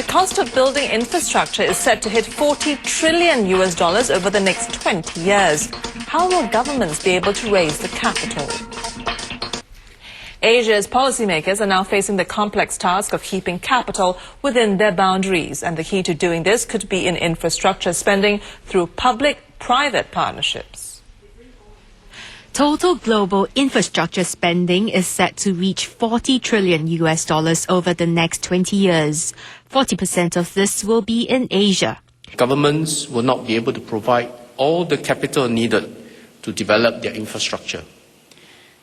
cost of building infrastructure is set to hit $40 trillion over the next 20 years. How will governments be able to raise the capital? Asia's policymakers are now facing the complex task of keeping capital within their boundaries, and the key to doing this could be in infrastructure spending through public-private partnerships. Total global infrastructure spending is set to reach $40 trillion over the next 20 years. 40% of this will be in Asia. Governments will not be able to provide all the capital needed to develop their infrastructure.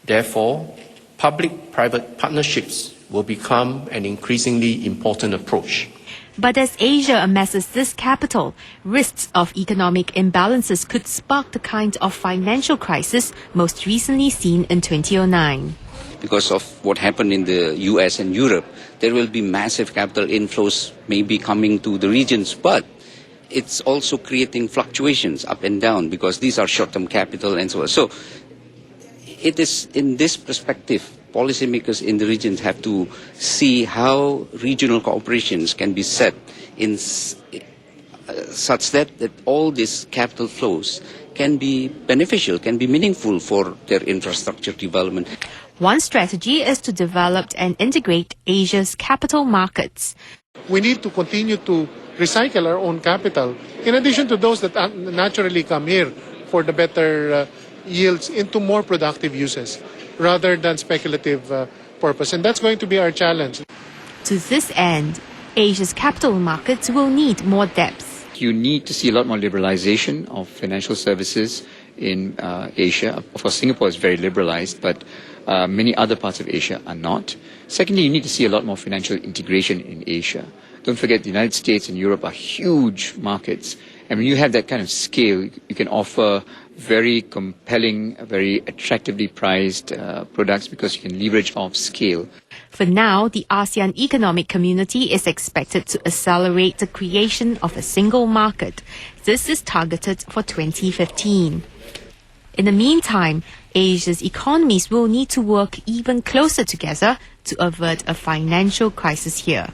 Therefore, public-private partnerships will become an increasingly important approach. But as Asia amasses this capital, risks of economic imbalances could spark the kind of financial crisis most recently seen in 2009. Because of what happened in the US and Europe, there will be massive capital inflows maybe coming to the regions, but it's also creating fluctuations up and down because these are short-term capital and so on. So it is in this perspective, policymakers in the regions have to see how regional cooperations can be set in such that all these capital flows can be beneficial, can be meaningful for their infrastructure development. One strategy is to develop and integrate Asia's capital markets. We need to continue to recycle our own capital, in addition to those that naturally come here for the better yields, into more productive uses rather than speculative purpose. And that's going to be our challenge. To this end, Asia's capital markets will need more depth. You need to see a lot more liberalization of financial services in Asia. Of course, Singapore is very liberalized, but many other parts of Asia are not. Secondly, you need to see a lot more financial integration in Asia. Don't forget, the United States and Europe are huge markets. And when you have that kind of scale, you can offer very compelling, very attractively priced products because you can leverage off scale. For now, the ASEAN Economic Community is expected to accelerate the creation of a single market. This is targeted for 2015. In the meantime, Asia's economies will need to work even closer together to avert a financial crisis here.